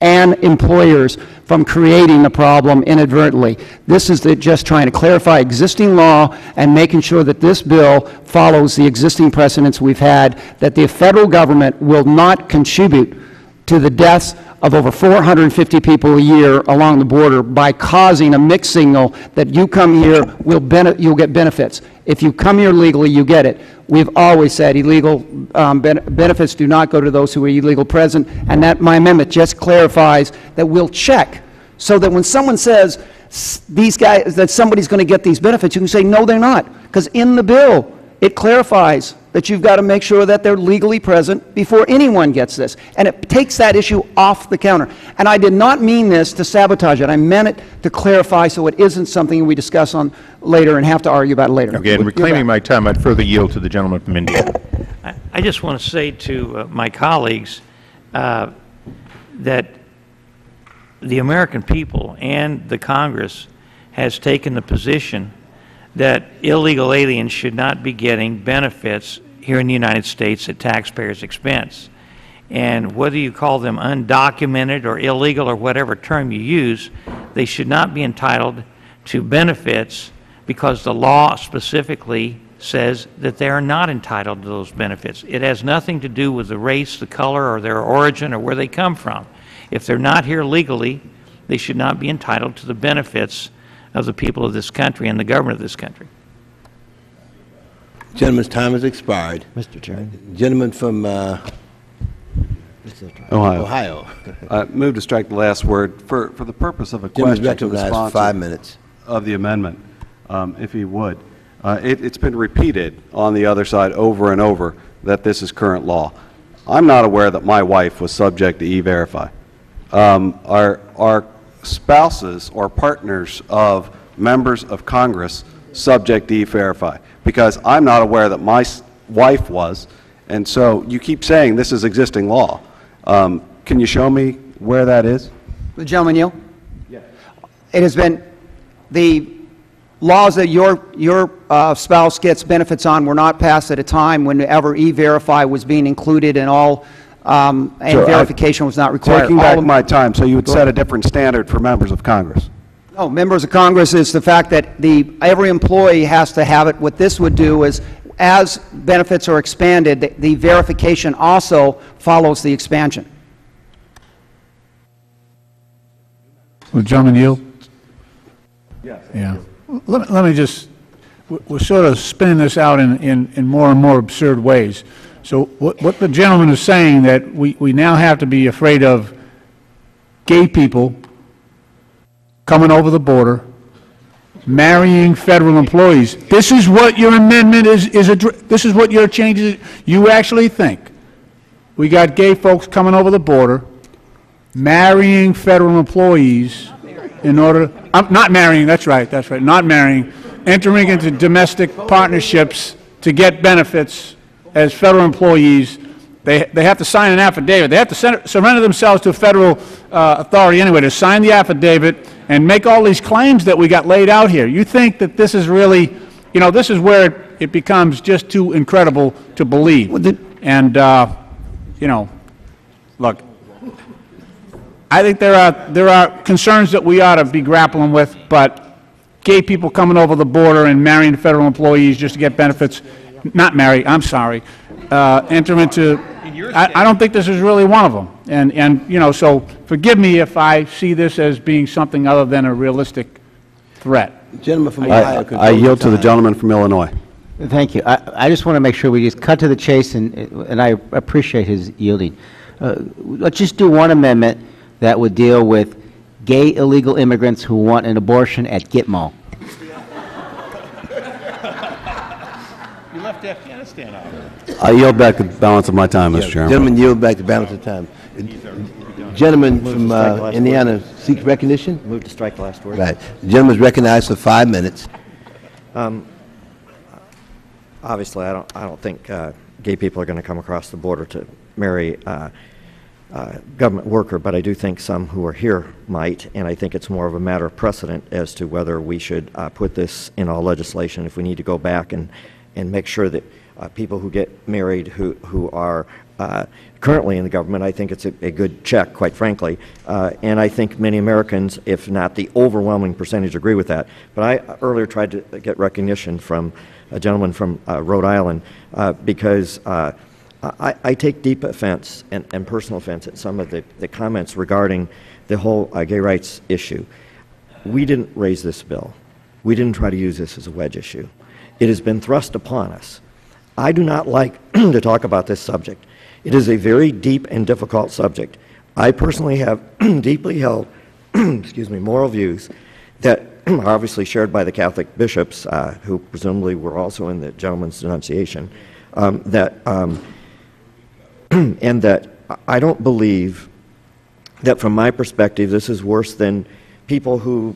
and employers from creating the problem inadvertently. This is just trying to clarify existing law and making sure that this bill follows the existing precedents we've had, that the federal government will not contribute to the deaths of over 450 people a year along the border by causing a mixed signal that you come here, you'll get benefits. If you come here legally, you get it. We've always said illegal benefits do not go to those who are illegal present, and that my amendment just clarifies that we'll check so that when someone says these guys, that somebody's going to get these benefits, you can say, no, they're not, because in the bill, it clarifies that you've got to make sure that they're legally present before anyone gets this. And it takes that issue off the counter. And I did not mean this to sabotage it. I meant it to clarify so it isn't something we discuss on later and have to argue about later. Okay, and reclaiming my time, I'd further yield to the gentleman from India. I just want to say to my colleagues that the American people and the Congress has taken the position that illegal aliens should not be getting benefits here in the United States at taxpayers' expense. And whether you call them undocumented or illegal or whatever term you use, they should not be entitled to benefits because the law specifically says that they are not entitled to those benefits. It has nothing to do with the race, the color, or their origin, or where they come from. If they're not here legally, they should not be entitled to the benefits of the people of this country and the government of this country. Gentleman's time has expired. Mr. Chairman. Gentleman from Ohio. Move to strike the last word for the purpose of a question to the sponsor 5 minutes of the amendment, if he would. It's been repeated on the other side over and over that this is current law. I'm not aware that my wife was subject to E-Verify. Are spouses or partners of members of Congress subject to E-Verify? Because I'm not aware that my wife was, and so you keep saying this is existing law. Can you show me where that is? The gentleman yield? Yes. It has been, the laws that your spouse gets benefits on were not passed at a time whenever E-Verify was being included in all, and so verification was not required. Taking back my time, so you would set a different standard for members of Congress. No, members of Congress is the fact that every employee has to have it. What this would do is, as benefits are expanded, the verification also follows the expansion. Will the gentleman yield? Yes. Yeah. Let me just, we're sort of spinning this out in more and more absurd ways. So what the gentleman is saying, that we now have to be afraid of gay people coming over the border, marrying federal employees. This is what your amendment is this is what your changes. You actually think we got gay folks coming over the border, marrying federal employees in order, not marrying, that's right, not marrying, entering into domestic partnerships to get benefits as federal employees. They have to sign an affidavit. They have to surrender themselves to a federal authority anyway to sign the affidavit and make all these claims that we got laid out here. You think that this is really, you know, this is where it becomes just too incredible to believe. And, you know, look, I think there are concerns that we ought to be grappling with, but gay people coming over the border and marrying federal employees just to get benefits, not marry, I'm sorry, enter into, I don't think this is really one of them. And you know, so forgive me if I see this as being something other than a realistic threat. Gentleman from Ohio. I yield to the gentleman from Illinois. Thank you. I just want to make sure we just cut to the chase, and I appreciate his yielding. Let's just do one amendment that would deal with gay illegal immigrants who want an abortion at Gitmo. You left Afghanistan out. I yield back the balance of my time, Mr. Chairman. Gentleman, yield back the balance of time. Gentleman from Indiana seeks recognition. Move to strike the last word. Right. The gentleman is recognized for 5 minutes. Obviously, I don't think gay people are going to come across the border to marry a government worker, but I do think some who are here might, and I think it's more of a matter of precedent as to whether we should put this in all legislation. If we need to go back and make sure that people who get married who are currently in the government. I think it's a good check, quite frankly, and I think many Americans, if not the overwhelming percentage, agree with that. But I earlier tried to get recognition from a gentleman from Rhode Island because I take deep offense and personal offense at some of the comments regarding the whole gay rights issue. We didn't raise this bill. We didn't try to use this as a wedge issue. It has been thrust upon us. I do not like to talk about this subject. It is a very deep and difficult subject. I personally have deeply held excuse me, moral views that are obviously shared by the Catholic bishops, who presumably were also in the gentleman's denunciation, and that I don't believe that from my perspective this is worse than people who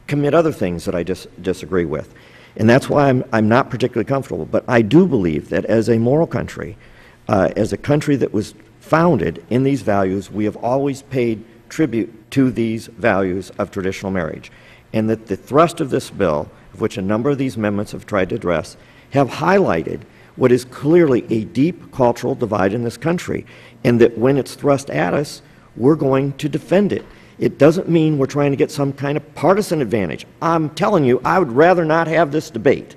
commit other things that I disagree with. And that's why I'm not particularly comfortable. But I do believe that as a moral country, as a country that was founded in these values, we have always paid tribute to these values of traditional marriage. And that the thrust of this bill, of which a number of these amendments have tried to address, have highlighted what is clearly a deep cultural divide in this country. And that when it's thrust at us, we're going to defend it. It doesn't mean we're trying to get some kind of partisan advantage. I'm telling you, I would rather not have this debate.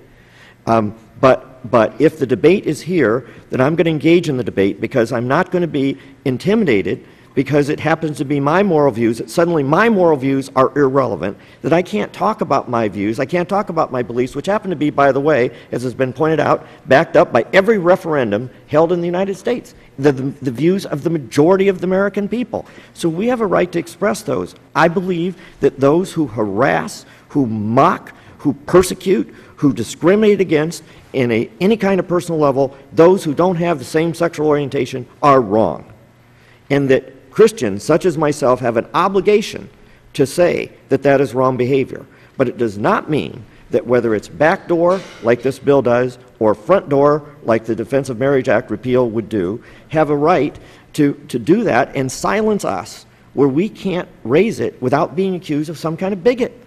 But if the debate is here, then I'm going to engage in the debate because I'm not going to be intimidated because it happens to be my moral views, that suddenly my moral views are irrelevant, that I can't talk about my views, I can't talk about my beliefs, which happen to be, by the way, as has been pointed out, backed up by every referendum held in the United States, the views of the majority of the American people. So we have a right to express those. I believe that those who harass, who mock, who persecute, who discriminate against in any kind of personal level, those who don't have the same sexual orientation are wrong. And that Christians, such as myself, have an obligation to say that that is wrong behavior. But it does not mean that whether it's back door, like this bill does, or front door, like the Defense of Marriage Act repeal would do, have a right to do that and silence us where we can't raise it without being accused of some kind of bigot.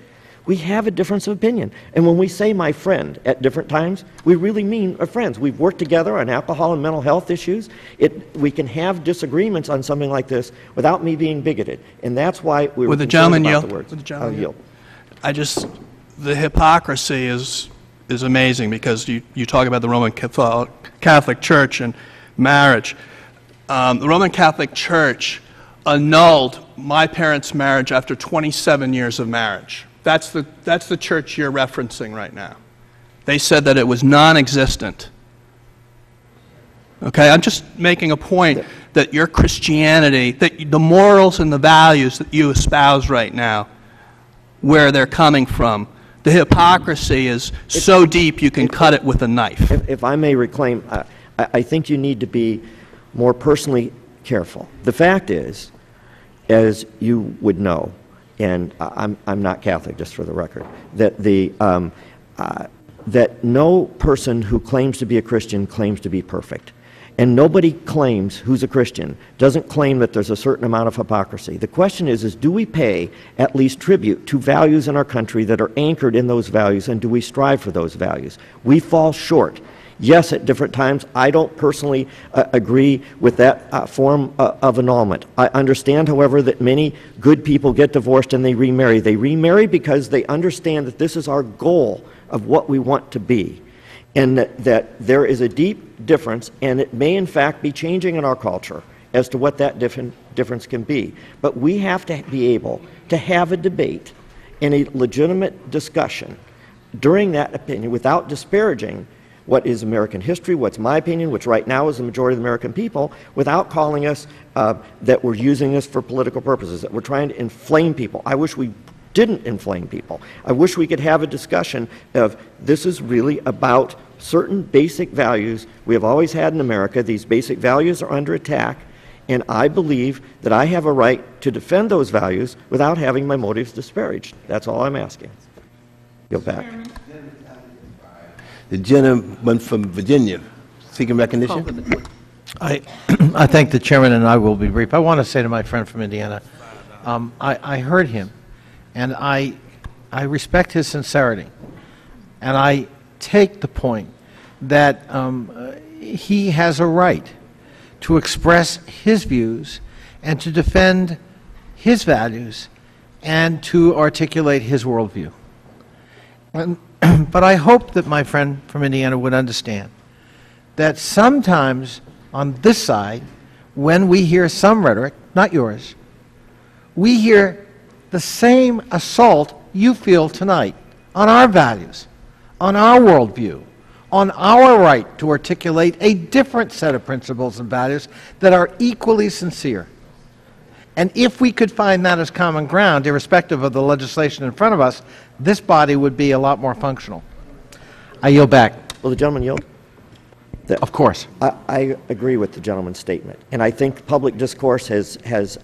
We have a difference of opinion. And when we say my friend at different times, we really mean our friends. We've worked together on alcohol and mental health issues. We can have disagreements on something like this without me being bigoted. And that's why we were concerned about the words. I'll yield. The hypocrisy is amazing because you talk about the Roman Catholic Church and marriage. The Roman Catholic Church annulled my parents' marriage after 27 years of marriage. That's the church you're referencing right now. They said that it was non-existent. Okay, I'm just making a point that your Christianity, that the morals and the values that you espouse right now, where they're coming from, the hypocrisy is so deep you can cut it with a knife. If I may reclaim, I think you need to be more personally careful. The fact is, as you would know, and I'm not Catholic, just for the record, that that no person who claims to be a Christian claims to be perfect. And nobody claims who's a Christian, doesn't claim that there's a certain amount of hypocrisy. The question is do we pay at least tribute to values in our country that are anchored in those values, and do we strive for those values? We fall short. Yes, at different times, I don't personally agree with that form of annulment. I understand, however, that many good people get divorced and they remarry. They remarry because they understand that this is our goal of what we want to be, and that there is a deep difference, and it may in fact be changing in our culture as to what that difference can be. But we have to be able to have a debate and a legitimate discussion during that opinion without disparaging what is American history, what's my opinion, which right now is the majority of the American people, without calling us that we're using this for political purposes, that we're trying to inflame people. I wish we didn't inflame people. I wish we could have a discussion of this is really about certain basic values we have always had in America. These basic values are under attack, and I believe that I have a right to defend those values without having my motives disparaged. That's all I'm asking. Go back. The gentleman from Virginia, seeking recognition. I thank the chairman, and I will be brief. I want to say to my friend from Indiana, I heard him, and I respect his sincerity, and I take the point that he has a right to express his views and to defend his values and to articulate his worldview. But I hope that my friend from Indiana would understand that sometimes on this side, when we hear some rhetoric, not yours, we hear the same assault you feel tonight on our values, on our worldview, on our right to articulate a different set of principles and values that are equally sincere. And if we could find that as common ground, irrespective of the legislation in front of us, this body would be a lot more functional. I yield back. Will the gentleman yield? Of course. I agree with the gentleman's statement, and I think public discourse has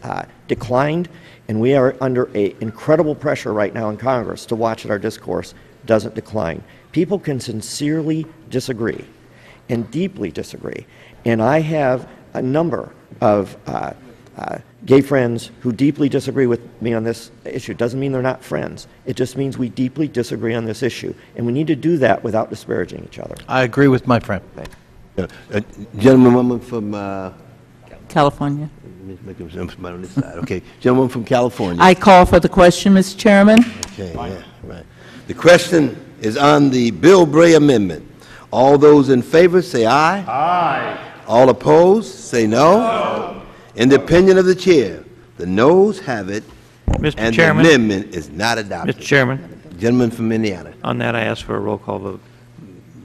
declined, and we are under incredible pressure right now in Congress to watch that our discourse doesn't decline. People can sincerely disagree and deeply disagree, and I have a number of gay friends who deeply disagree with me on this issue. It doesn't mean they're not friends. It just means we deeply disagree on this issue, and we need to do that without disparaging each other. I agree with my friend. Gentleman from California. on this side. Okay, gentleman from California. I call for the question, Mr. Chairman. Okay, yeah, right. The question is on the Bill Bray amendment. All those in favor say aye. Aye. All opposed say no. No. In the opinion of the chair, the noes have it, Mr. Chairman, the amendment is not adopted. Mr. Chairman, Gentleman from Indiana. on that I ask for a roll call vote.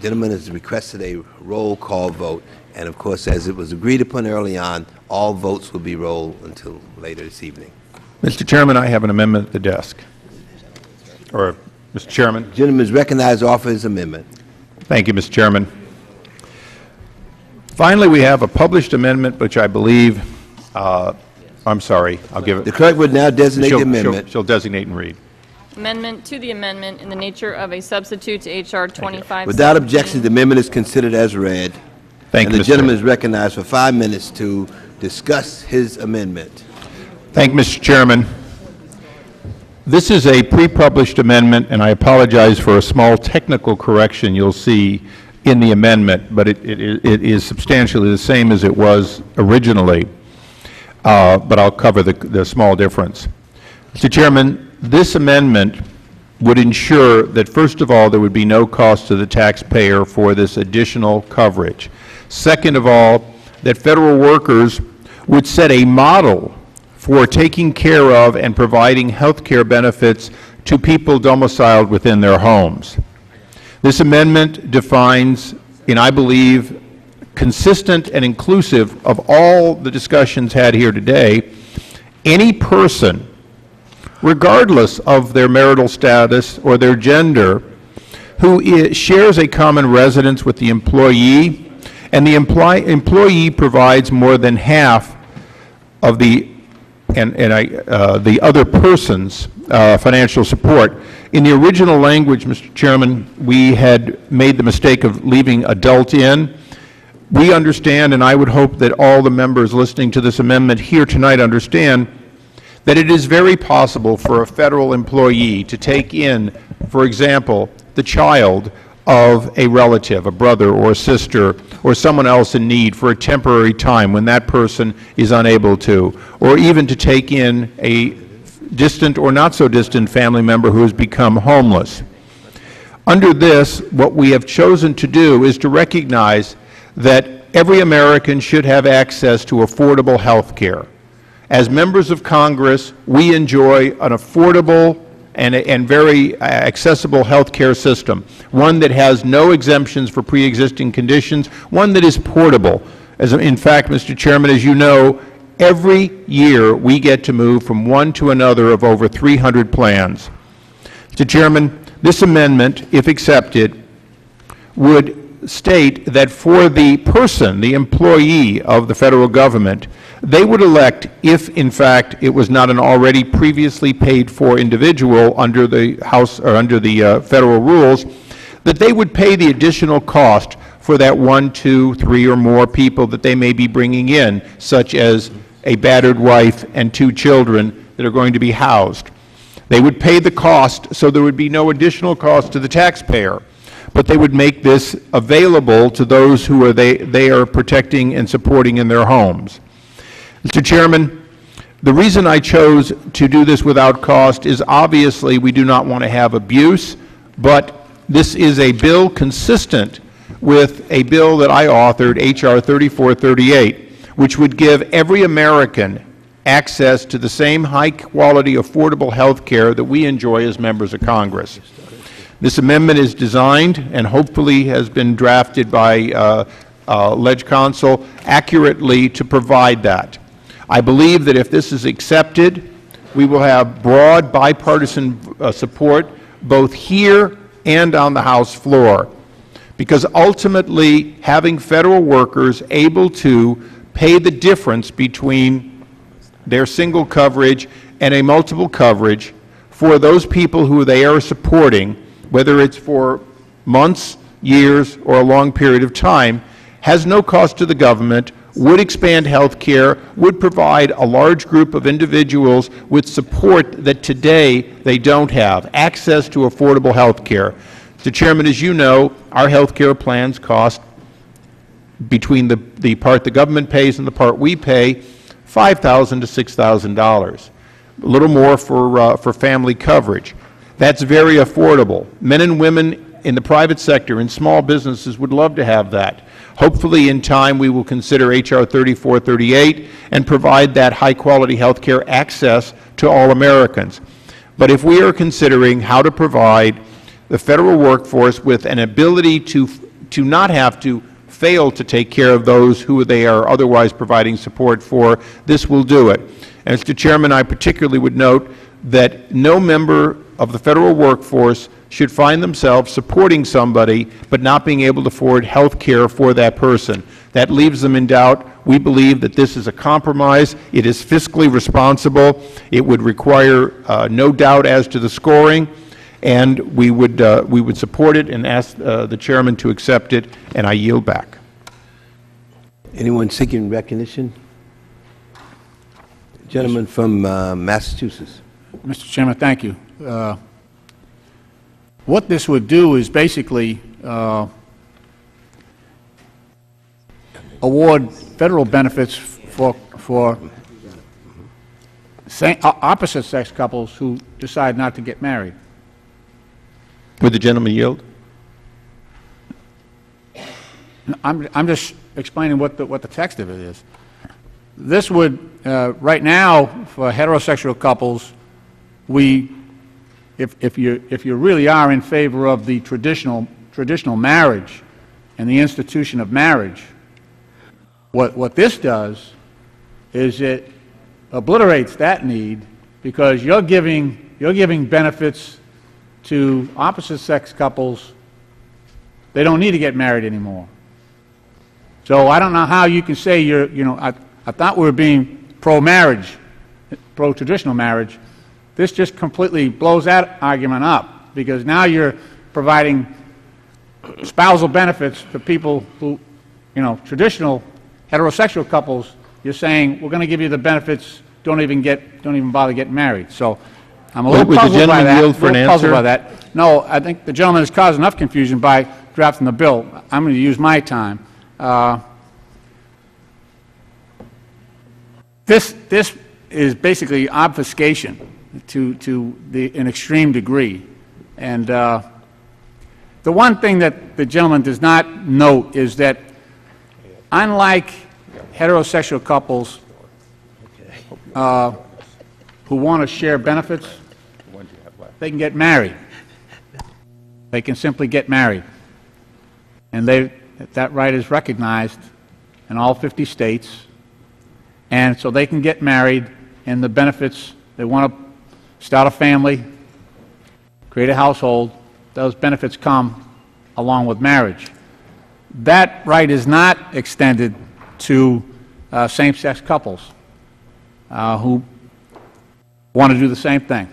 Gentleman has requested a roll call vote, and of course, as it was agreed upon early on, all votes will be rolled until later this evening. Mr. Chairman, I have an amendment at the desk. Or, Mr. Chairman. Gentleman is recognized to offer his amendment. Thank you, Mr. Chairman. Finally, we have a published amendment, which I believe, I'm sorry, I'll give it. The clerk would now designate the amendment. She'll designate and read. Amendment to the amendment in the nature of a substitute to H.R. 25. Without objection, the amendment is considered as read. Thank you, And the Mr. gentleman is recognized for 5 minutes to discuss his amendment. Thank you, Mr. Chairman. This is a pre-published amendment, and I apologize for a small technical correction you'll see in the amendment, but it is substantially the same as it was originally, but I'll cover the small difference. Mr. Chairman, this amendment would ensure that, first of all, there would be no cost to the taxpayer for this additional coverage. Second of all, that federal workers would set a model for taking care of and providing health care benefits to people domiciled within their homes. This amendment defines, and I believe, consistent and inclusive of all the discussions had here today, any person, regardless of their marital status or their gender, who shares a common residence with the employee, and the employee provides more than half of the other person's financial support. In the original language, Mr. Chairman, we had made the mistake of leaving adult in. We understand, and I would hope that all the members listening to this amendment here tonight understand, that it is very possible for a federal employee to take in, for example, the child of a relative, a brother or a sister, or someone else in need for a temporary time when that person is unable to, or even to take in a distant or not so distant family member who has become homeless. Under this, what we have chosen to do is to recognize that every American should have access to affordable health care. As members of Congress, we enjoy an affordable and very accessible health care system, one that has no exemptions for pre-existing conditions, one that is portable. In fact, Mr. Chairman, as you know, every year we get to move from one to another of over 300 plans. Mr. Chairman, this amendment, if accepted, would state that for the person, the employee of the federal government, they would elect, if in fact it was not an already previously paid for individual under the House or under the federal rules, that they would pay the additional cost for that 1, 2, 3 or more people that they may be bringing in, such as a battered wife and 2 children that are going to be housed. They would pay the cost, so there would be no additional cost to the taxpayer. but they would make this available to those who are they are protecting and supporting in their homes. Mr. Chairman, the reason I chose to do this without cost is obviously we do not want to have abuse, but this is a bill consistent with a bill that I authored, H.R. 3438, which would give every American access to the same high-quality, affordable health care that we enjoy as members of Congress. This amendment is designed and hopefully has been drafted by Ledge Counsel accurately to provide that. I believe that if this is accepted, we will have broad bipartisan support both here and on the House floor, because ultimately having federal workers able to pay the difference between their single coverage and a multiple coverage for those people who they are supporting, whether it's for months, years, or a long period of time, has no cost to the government, would expand health care, would provide a large group of individuals with support that today they don't have, access to affordable health care. Mr. Chairman, as you know, our health care plans cost, between the part the government pays and the part we pay, $5,000 to $6,000, a little more for family coverage. That's very affordable. Men and women in the private sector and small businesses would love to have that. Hopefully in time we will consider H.R. 3438 and provide that high-quality health care access to all Americans. But if we are considering how to provide the federal workforce with an ability to not have to fail to take care of those who they are otherwise providing support for, this will do it. And Mr. Chairman, I particularly would note that no member of the federal workforce should find themselves supporting somebody but not being able to afford health care for that person. That leaves them in doubt. We believe that this is a compromise. It is fiscally responsible. It would require no doubt as to the scoring, and we would support it and ask the Chairman to accept it, and I yield back. Anyone seeking recognition? Gentleman from Massachusetts. Mr. Chairman, thank you. What this would do is basically award federal benefits for opposite-sex couples who decide not to get married. Would the gentleman yield? I'm just explaining what the text of it is. This would, right now, for heterosexual couples, if you really are in favor of the traditional marriage and the institution of marriage, what this does is it obliterates that need, because you're giving benefits to opposite-sex couples. They don't need to get married anymore. So I don't know how you can say I thought we were being pro-marriage, pro-traditional marriage. This just completely blows that argument up, because now you're providing spousal benefits to people who, traditional heterosexual couples. You're saying we're going to give you the benefits. Don't even bother getting married. So I'm a little puzzled by that. No, I think the gentleman has caused enough confusion by drafting the bill. I'm going to use my time. This is basically obfuscation to an extreme degree. And the one thing that the gentleman does not note is that unlike heterosexual couples who want to share benefits, they can get married. They can simply get married. And that right is recognized in all 50 states. And so they can get married, and the benefits, they want to start a family, create a household, those benefits come along with marriage. That right is not extended to same-sex couples who want to do the same thing.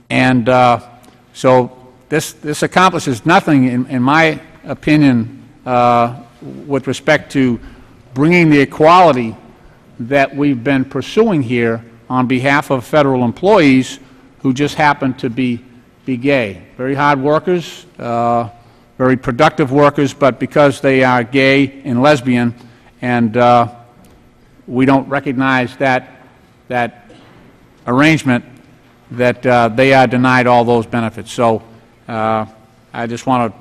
And so this accomplishes nothing, in my opinion, with respect to bringing the equality that we've been pursuing here on behalf of federal employees who just happen to be gay. Very hard workers, very productive workers, but because they are gay and lesbian, and we don't recognize that arrangement, that they are denied all those benefits. So I just want to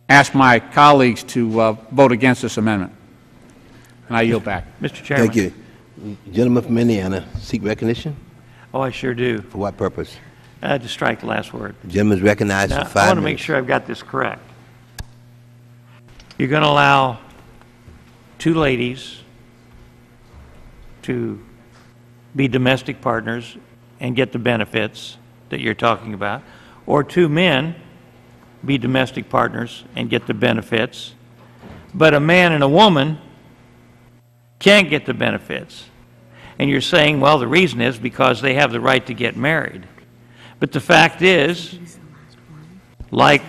ask my colleagues to vote against this amendment. And I yield back. Mr. Chairman. Thank you. Gentleman from Indiana, seek recognition? Oh, I sure do. For what purpose? To strike the last word. The gentleman is recognized Now, for 5 minutes. I want to make sure I've got this correct. You're going to allow 2 ladies to be domestic partners and get the benefits that you're talking about, or 2 men be domestic partners and get the benefits, but a man and a woman can't get the benefits. And you're saying, well, the reason is because they have the right to get married. But the fact is, like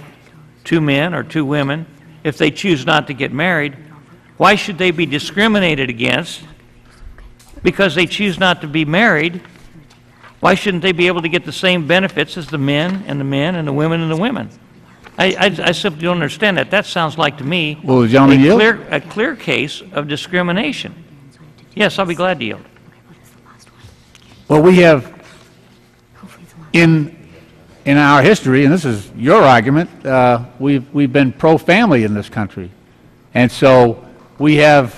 2 men or 2 women, if they choose not to get married, why should they be discriminated against because they choose not to be married? Why shouldn't they be able to get the same benefits as the men and the men and the women and the women? I simply don't understand that. That sounds like to me a clear case of discrimination. Yes, I'll be glad to yield. Well, we have, in our history, and this is your argument, we've been pro-family in this country, and so we have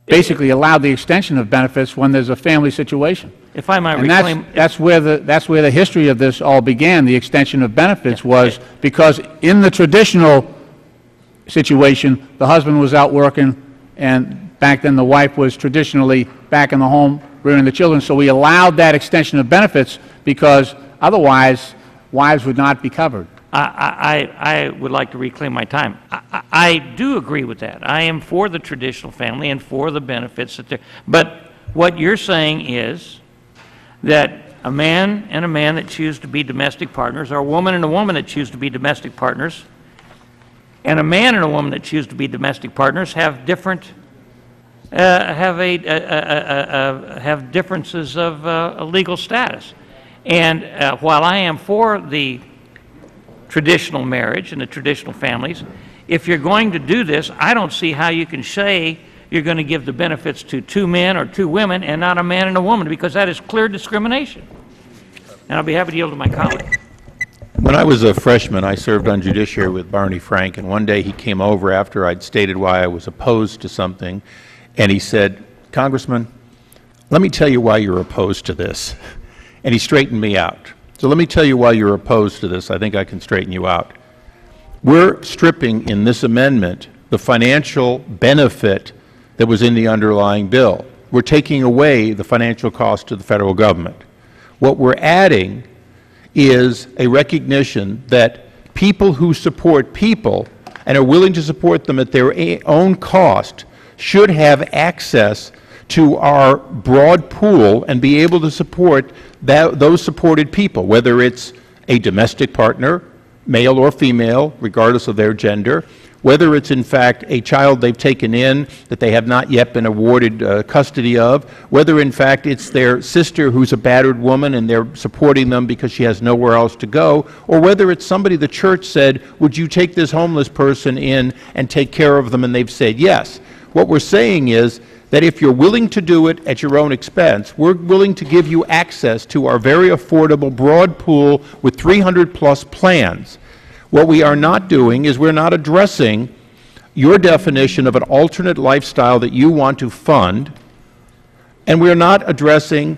basically allowed the extension of benefits when there's a family situation. If I might and reclaim, that's where the history of this all began. The extension of benefits was because in the traditional situation, the husband was out working, and back then the wife was traditionally back in the home rearing the children. So we allowed that extension of benefits because otherwise wives would not be covered. I would like to reclaim my time. I do agree with that. I am for the traditional family and for the benefits that but what you're saying is that a man and a man that choose to be domestic partners, or a woman and a woman that choose to be domestic partners, and a man and a woman that choose to be domestic partners have different have differences of legal status. And while I am for the traditional marriage and the traditional families, if you're going to do this, I don't see how you can say you're going to give the benefits to 2 men or 2 women and not a man and a woman, because that is clear discrimination. And I'll be happy to yield to my colleague. When I was a freshman, I served on judiciary with Barney Frank, and one day he came over after I'd stated why I was opposed to something, and he said, "Congressman, let me tell you why you're opposed to this." And he straightened me out. So let me tell you why you're opposed to this. I think I can straighten you out. We're stripping in this amendment the financial benefit that was in the underlying bill. We're taking away the financial cost to the federal government. What we're adding is a recognition that people who support people and are willing to support them at their own cost should have access to our broad pool and be able to support those supported people, whether it's a domestic partner, male or female, regardless of their gender, whether it's in fact a child they've taken in that they have not yet been awarded custody of, whether in fact it's their sister who's a battered woman and they're supporting them because she has nowhere else to go, or whether it's somebody the church said, "Would you take this homeless person in and take care of them?" and they've said yes. What we're saying is that if you're willing to do it at your own expense, we're willing to give you access to our very affordable broad pool with 300+ plans. What we are not doing is we're not addressing your definition of an alternate lifestyle that you want to fund, and we're not addressing,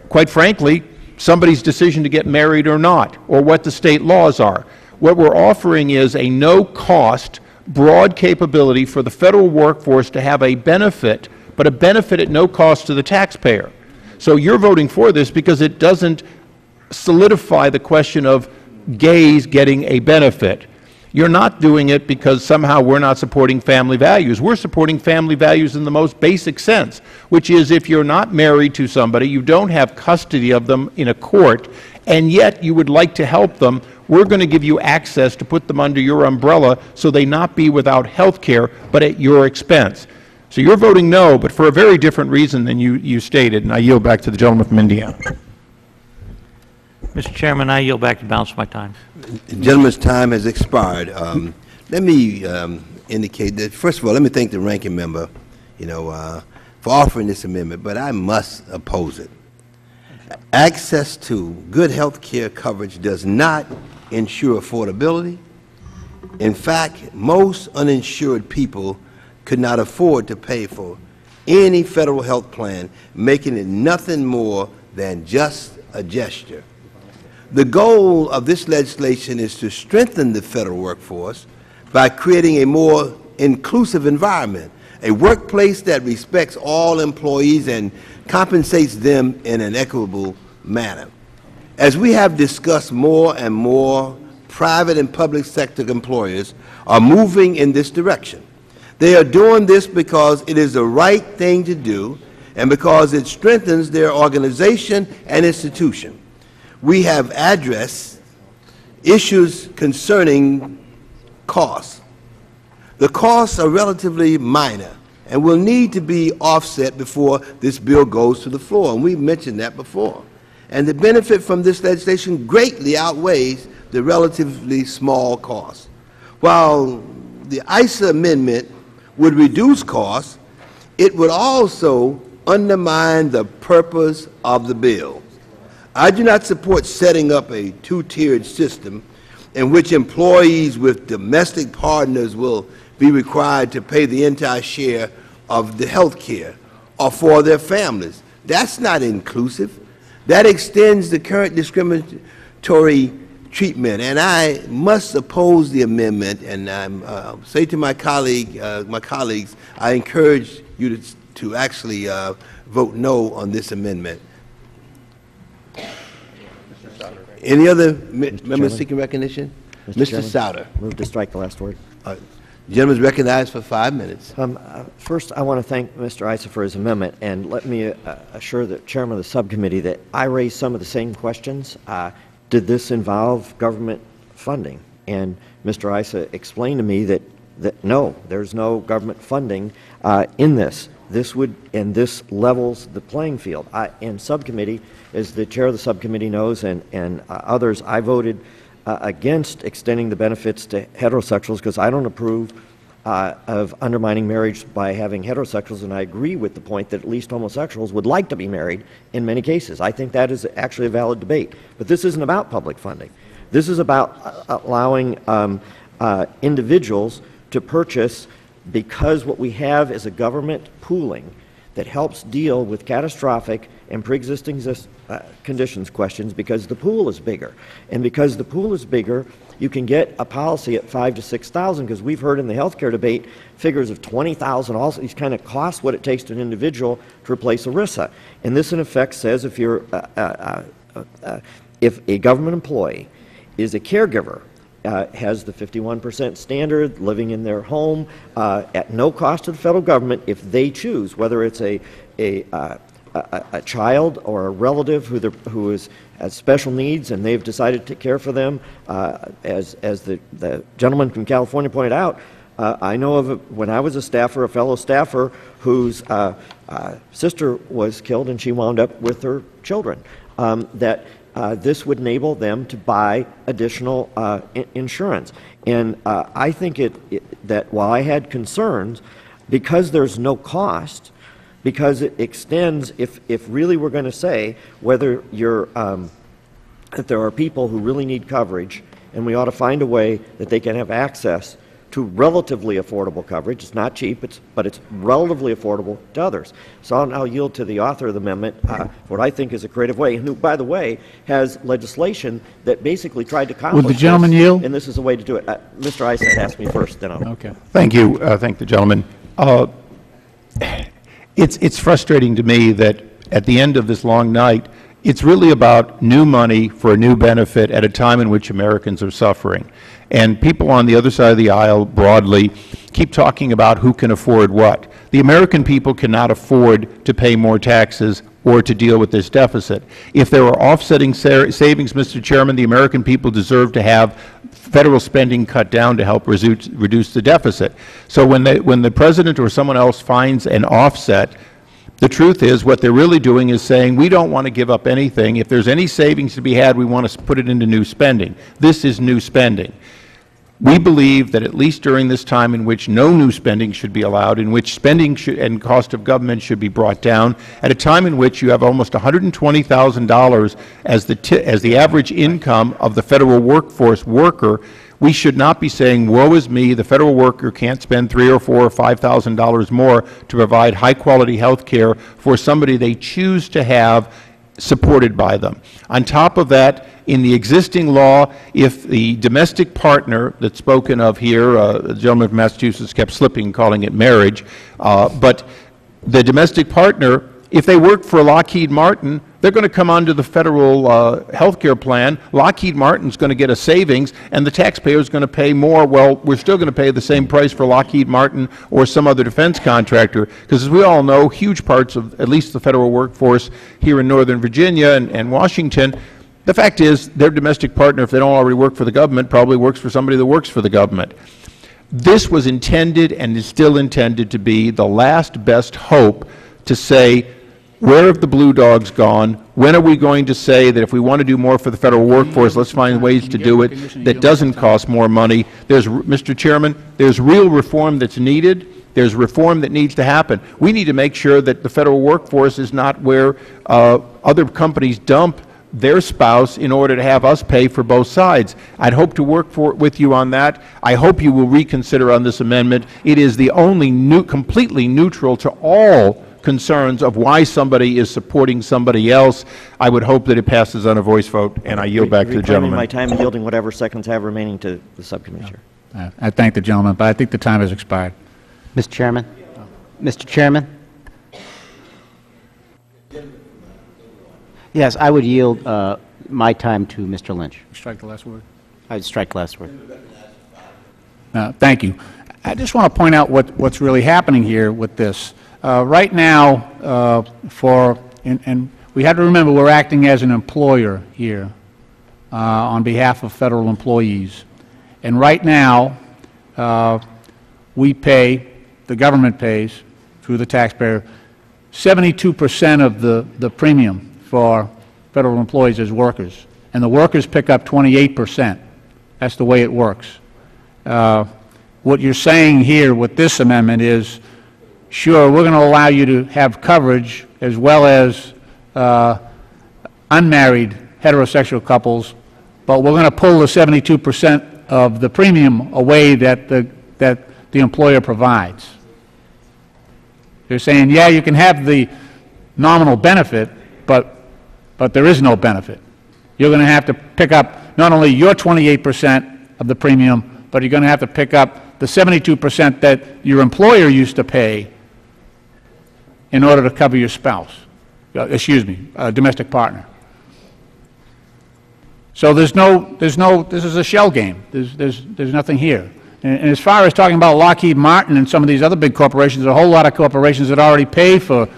quite frankly, somebody's decision to get married or not, or what the state laws are. What we're offering is a no-cost, broad capability for the federal workforce to have a benefit, but a benefit at no cost to the taxpayer. So you're voting for this because it doesn't solidify the question of gays getting a benefit. You're not doing it because somehow we're not supporting family values. We're supporting family values in the most basic sense, which is if you're not married to somebody, you don't have custody of them in a court, and yet you would like to help them, we're going to give you access to put them under your umbrella so they not be without health care, but at your expense. So you're voting no, but for a very different reason than you stated, and I yield back to the gentleman from Indiana. Mr. Chairman, I yield back the balance of my time. The gentleman's time has expired. Let me indicate that, first of all, let me thank the ranking member, for offering this amendment, but I must oppose it. Access to good health care coverage does not ensure affordability. In fact, most uninsured people could not afford to pay for any federal health plan, making it nothing more than just a gesture. The goal of this legislation is to strengthen the federal workforce by creating a more inclusive environment, a workplace that respects all employees and compensates them in an equitable manner. As we have discussed, more and more private and public sector employers are moving in this direction. They are doing this because it is the right thing to do and because it strengthens their organization and institution. We have addressed issues concerning costs. The costs are relatively minor and will need to be offset before this bill goes to the floor, and we've mentioned that before. And the benefit from this legislation greatly outweighs the relatively small cost. While the ISA amendment would reduce costs, it would also undermine the purpose of the bill. I do not support setting up a two-tiered system in which employees with domestic partners will be required to pay the entire share of the health care or for their families. That's not inclusive. That extends the current discriminatory treatment, and I must oppose the amendment. And I say to my colleagues, I encourage you to actually vote no on this amendment. Any other members seeking recognition? Mr. Souter. Move to strike the last word. The gentleman is recognized for 5 minutes. First, I want to thank Mr. Issa for his amendment, and let me assure the chairman of the subcommittee that I raised some of the same questions. Did this involve government funding? And Mr. Issa explained to me that no, there's no government funding in this. This levels the playing field. In subcommittee, as the chair of the subcommittee knows, and others, I voted against extending the benefits to heterosexuals because I don't approve of undermining marriage by having heterosexuals, and I agree with the point that at least homosexuals would like to be married in many cases. I think that is actually a valid debate. But this isn't about public funding. This is about allowing individuals to purchase, because what we have is a government pooling that helps deal with catastrophic and pre-existing conditions questions, because the pool is bigger. And because the pool is bigger, you can get a policy at $5,000 to $6,000, because we've heard in the healthcare debate figures of $20,000. Also, these kind of cost what it takes to an individual to replace ERISA. And this, in effect, says if you're if a government employee is a caregiver, has the 51% standard, living in their home at no cost to the federal government, if they choose, whether it's a child or a relative who has special needs and they've decided to care for them, as the gentleman from California pointed out. I know of when I was a staffer, a fellow staffer whose sister was killed and she wound up with her children, this would enable them to buy additional insurance. And I think that while I had concerns, because there's no cost, because it extends, if really we're going to say whether you're, that there are people who really need coverage, and we ought to find a way that they can have access to relatively affordable coverage. It's not cheap, but it's relatively affordable to others. So I'll yield to the author of the amendment what I think is a creative way, and who, by the way, has legislation that basically tried to accomplish Would the gentleman this, yield? and this is a way to do it. Mr. Issa asked me first, then I'll... Okay. Thank you. Thank the gentleman. It's frustrating to me that at the end of this long night, it's really about new money for a new benefit at a time in which Americans are suffering. And people on the other side of the aisle broadly keep talking about who can afford what. The American people cannot afford to pay more taxes or to deal with this deficit. If there are offsetting savings, Mr. Chairman, the American people deserve to have federal spending cut down to help reduce the deficit. So when the President or someone else finds an offset The truth is, what they're really doing is saying, we don't want to give up anything. If there's any savings to be had, we want to put it into new spending. This is new spending. We believe that at least during this time in which no new spending should be allowed, in which spending and cost of government should be brought down, at a time in which you have almost $120,000 as the average income of the federal workforce worker, we should not be saying, woe is me, the federal worker can't spend $3,000 or $4,000 or $5,000 more to provide high-quality health care for somebody they choose to have supported by them. On top of that, in the existing law, if the domestic partner that's spoken of here, the gentleman from Massachusetts kept slipping, calling it marriage, but the domestic partner, if they work for Lockheed Martin, they're going to come onto the federal health care plan. Lockheed Martin's going to get a savings, and the taxpayer is going to pay more. Well, we're still going to pay the same price for Lockheed Martin or some other defense contractor, because as we all know, huge parts of at least the federal workforce here in Northern Virginia and Washington, the fact is their domestic partner, if they don't already work for the government, probably works for somebody that works for the government. This was intended and is still intended to be the last best hope to say, where have the blue dogs gone? When are we going to say that if we want to do more for the federal workforce, let's find ways to do it that doesn't cost more money? Mr. Chairman, there's real reform that's needed. There's reform that needs to happen. We need to make sure that the federal workforce is not where other companies dump their spouse in order to have us pay for both sides. I'd hope to work with you on that. I hope you will reconsider on this amendment. It is the only completely neutral to all concerns of why somebody is supporting somebody else. I would hope that it passes on a voice vote, and I yield back to the gentleman. My time and yielding whatever seconds I have remaining to the subcommittee chair. I thank the gentleman, but I think the time has expired. Mr. Chairman? Mr. Chairman? Yes, I would yield my time to Mr. Lynch. Strike the last word. I would strike the last word. Thank you. I just want to point out what's really happening here with this. Right now, and we have to remember we're acting as an employer here on behalf of federal employees. And right now, we pay, the government pays, through the taxpayer, 72% of the premium for federal employees as workers. And the workers pick up 28%. That's the way it works. What you're saying here with this amendment is, sure, we're going to allow you to have coverage as well as unmarried heterosexual couples, but we're going to pull the 72% of the premium away that the employer provides. They're saying, yeah, you can have the nominal benefit, but there is no benefit. You're going to have to pick up not only your 28% of the premium, but you're going to have to pick up the 72% that your employer used to pay in order to cover your spouse, domestic partner. So this is a shell game. There's nothing here. And as far as talking about Lockheed Martin and some of these other big corporations, there are a whole lot of corporations that already pay for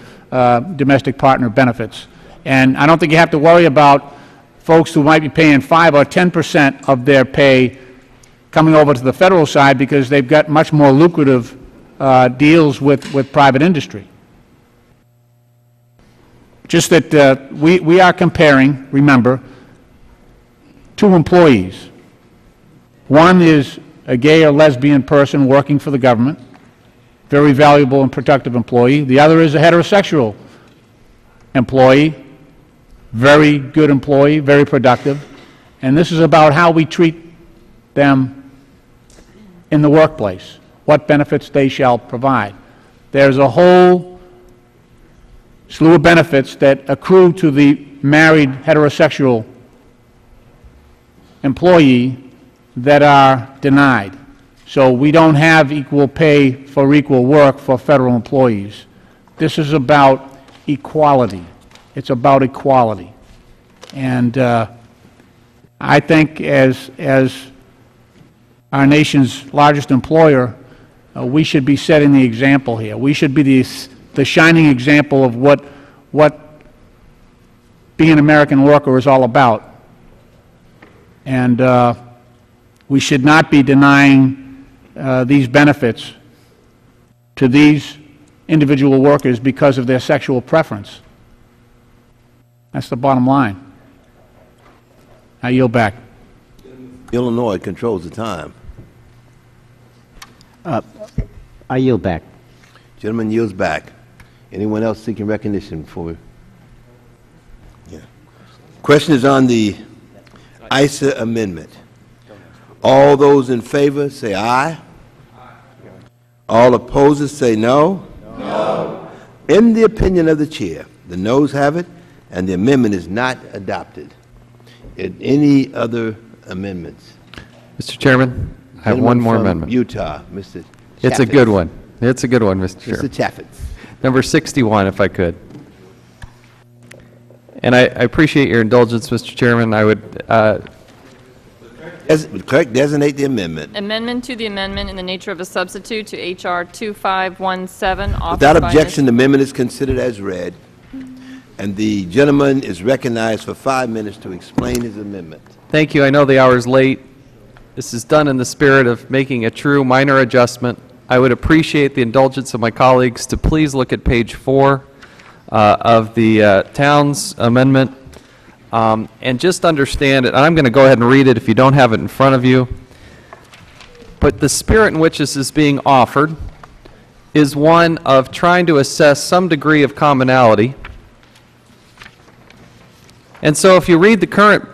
domestic partner benefits. And I don't think you have to worry about folks who might be paying 5 or 10% of their pay coming over to the federal side because they've got much more lucrative deals with private industry. Just that we are comparing, remember, two employees. One is a gay or lesbian person working for the government, very valuable and productive employee. The other is a heterosexual employee, very good employee, very productive. And this is about how we treat them in the workplace, what benefits they shall provide. There's a whole slew of benefits that accrue to the married heterosexual employee that are denied. So we don't have equal pay for equal work for federal employees. This is about equality. It's about equality. And I think as our nation's largest employer, we should be setting the example here. We should be the shining example of what being an American worker is all about. And we should not be denying these benefits to these individual workers because of their sexual preference. That's the bottom line. I yield back. Illinois controls the time. I yield back. Gentleman yields back. Anyone else seeking recognition before we? Yeah. Question is on the ISA amendment. All those in favor say aye. All opposers say no. No. In the opinion of the chair, the noes have it, and the amendment is not adopted. Any other amendments? Mr. Chairman, I have one more amendment. Utah, Mr. It's a good one. It's a good one, Mr. Chair. Mr. Chaffetz. Number 61, if I could. And I appreciate your indulgence, Mr. Chairman. I would... Clerk, designate the amendment. Amendment to the amendment in the nature of a substitute to H.R. 2517, offered Without by objection, the amendment is considered as read, and the gentleman is recognized for 5 minutes to explain his amendment. Thank you. I know the hour is late. This is done in the spirit of making a true minor adjustment. I would appreciate the indulgence of my colleagues to please look at page 4 of the Towns amendment and just understand it. I'm going to go ahead and read it if you don't have it in front of you. But the spirit in which this is being offered is one of trying to assess some degree of commonality. And so if you read the current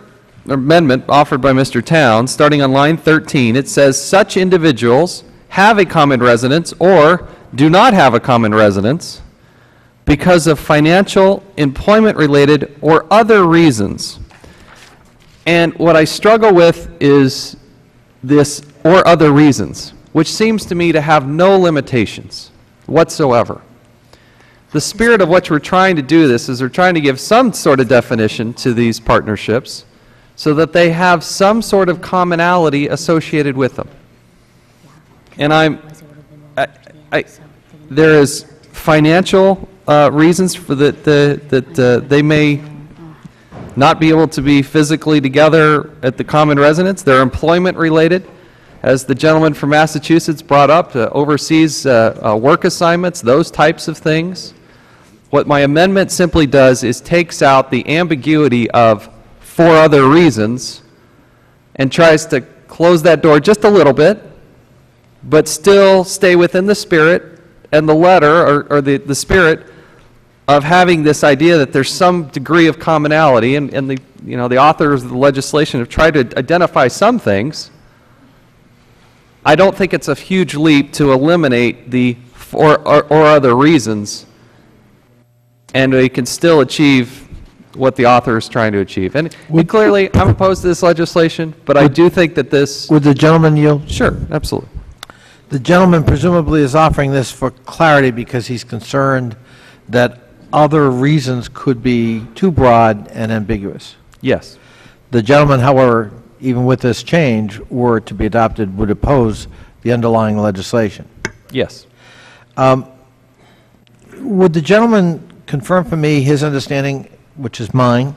amendment offered by Mr. Towns, starting on line 13, it says, such individuals have a common residence or do not have a common residence because of financial, employment-related, or other reasons. And what I struggle with is this or other reasons, which seems to me to have no limitations whatsoever. The spirit of what we're trying to do this is we're trying to give some sort of definition to these partnerships so that they have some sort of commonality associated with them. And there is financial reasons for that they may not be able to be physically together at the common residence. They're employment related, as the gentleman from Massachusetts brought up, overseas work assignments, those types of things. What my amendment simply does is takes out the ambiguity of for other reasons and tries to close that door just a little bit, but still stay within the spirit and the letter or the spirit of having this idea that there's some degree of commonality, and the authors of the legislation have tried to identify some things. I don't think it's a huge leap to eliminate the or other reasons, and we can still achieve what the author is trying to achieve. And clearly, I'm opposed to this legislation, but I do think that this... Would the gentleman yield? Sure, absolutely. The gentleman presumably is offering this for clarity because he's concerned that other reasons could be too broad and ambiguous. Yes. The gentleman, however, even with this change, were it to be adopted, would oppose the underlying legislation. Yes. Would the gentleman confirm for me his understanding, which is mine,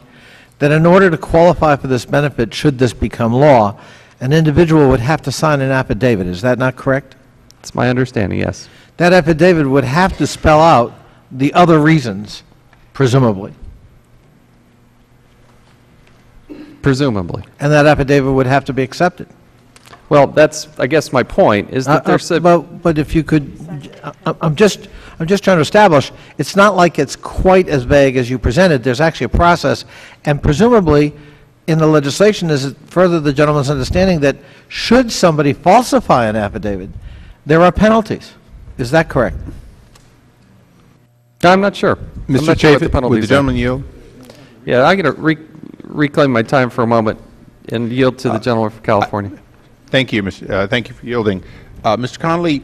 that in order to qualify for this benefit, should this become law, an individual would have to sign an affidavit? Is that not correct? It's my understanding, yes. That affidavit would have to spell out the other reasons, presumably. Presumably. And that affidavit would have to be accepted. Well, that's, I guess, my point, is that there's a... But if you could, I'm just trying to establish, it's not like it's quite as vague as you presented. There's actually a process, and presumably, in the legislation, is it further the gentleman's understanding that should somebody falsify an affidavit, there are penalties. Is that correct? I'm not sure. Mr. Chaffetz, would the gentleman yield? Yeah, I'm going to reclaim my time for a moment and yield to the gentleman from California. Thank you, thank you for yielding. Mr. Connolly,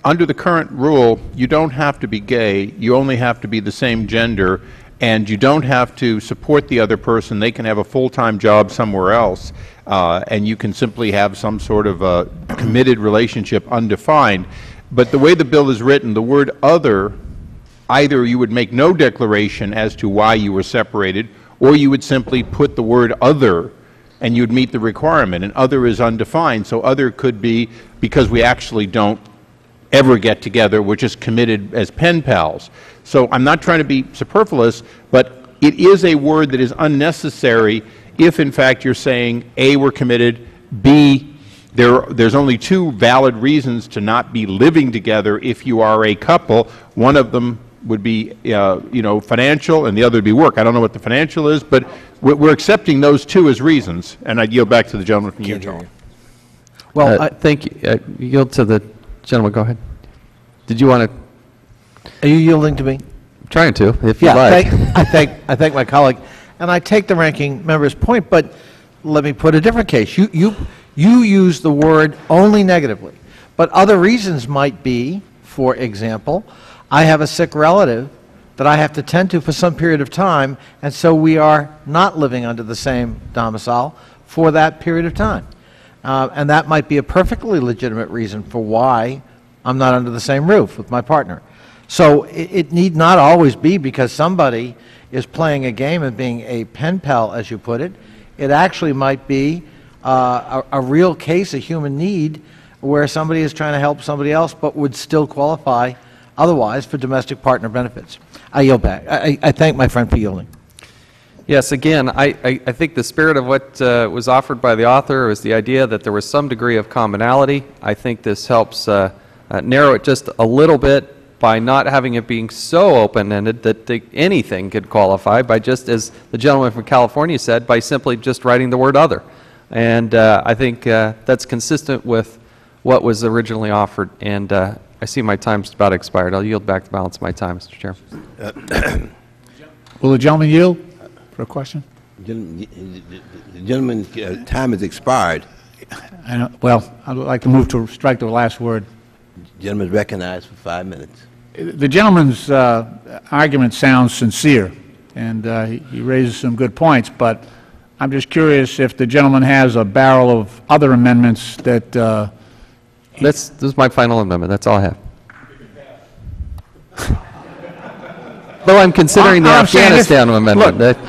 under the current rule, you don't have to be gay. You only have to be the same gender, and you don't have to support the other person. They can have a full-time job somewhere else, and you can simply have some sort of a committed relationship undefined. But the way the bill is written, the word other, either you would make no declaration as to why you were separated, or you would simply put the word other and you'd meet the requirement. And other is undefined, so other could be because we actually don't ever get together. We're just committed as pen pals. So I'm not trying to be superfluous, but it is a word that is unnecessary if, in fact, you're saying, A, we're committed, B, there's only two valid reasons to not be living together if you are a couple. One of them would be, financial, and the other would be work. I don't know what the financial is, but we're accepting those two as reasons. And I yield back to the gentleman from Utah. Well, thank you. Yield to the gentleman. Go ahead. Did you want to? Are you yielding to me? I'm trying to, if you like. I thank my colleague, and I take the ranking member's point. But let me put a different case. You use the word only negatively, but other reasons might be, for example, I have a sick relative that I have to tend to for some period of time, and so we are not living under the same domicile for that period of time. And that might be a perfectly legitimate reason for why I'm not under the same roof with my partner. So it need not always be because somebody is playing a game and being a pen pal, as you put it. It actually might be a real case, a human need, where somebody is trying to help somebody else but would still qualify otherwise for domestic partner benefits. I yield back. I thank my friend for yielding. Yes, again, I think the spirit of what was offered by the author was the idea that there was some degree of commonality. I think this helps narrow it just a little bit by not having it being so open-ended that anything could qualify by just, as the gentleman from California said, by simply just writing the word other. And I think that's consistent with what was originally offered. And I see my time's about expired. I'll yield back the balance of my time, Mr. Chairman. Will the gentleman yield for a question? The gentleman's time has expired. Well, I would like to move to strike the last word. The gentleman is recognized for 5 minutes. The gentleman's argument sounds sincere, and he raises some good points, but I'm just curious if the gentleman has a barrel of other amendments that... This is my final amendment. That's all I have. Though I'm considering the Afghanistan amendment.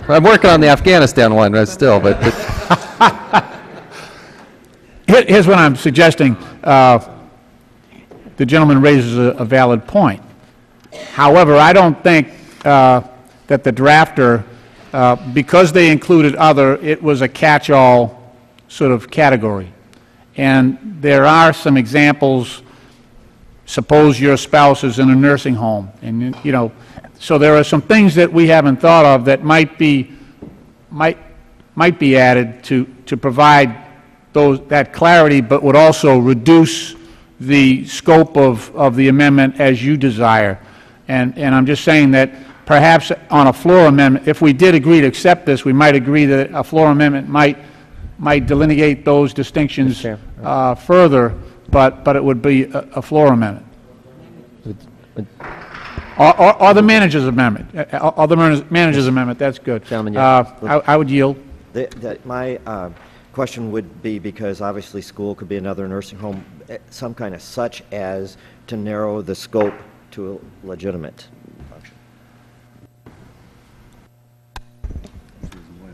I'm working on the Afghanistan one still, but... Here's what I'm suggesting. The gentleman raises a valid point. However, I don't think that the drafter, because they included other, it was a catch-all sort of category. And there are some examples. Suppose your spouse is in a nursing home, and so there are some things that we haven't thought of that might be added to provide that clarity, but would also reduce the scope of the amendment as you desire. And I'm just saying that perhaps on a floor amendment, if we did agree to accept this, we might agree that a floor amendment might delineate those distinctions further, but it would be a floor amendment. Or the manager's amendment. Or the manager's amendment, that's good. I would yield. My question would be, because obviously school could be another nursing home, some kind of such as to narrow the scope to a legitimate function.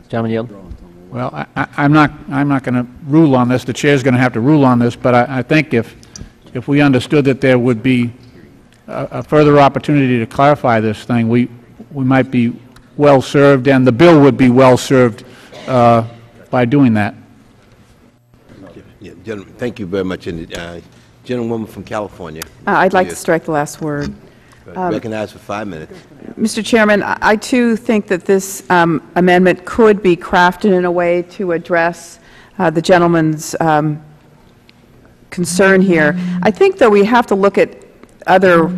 Gentleman yield. Well, I'm not going to rule on this. The chair's going to have to rule on this, but I think if we understood that there would be a further opportunity to clarify this thing, we might be well served, and the bill would be well served by doing that. Yeah, gentlemen, thank you very much. And gentlewoman from California. I'd like to strike the last word. Recognized for 5 minutes. Mr. Chairman, I too think that this amendment could be crafted in a way to address the gentleman's concern here. I think, though, we have to look at other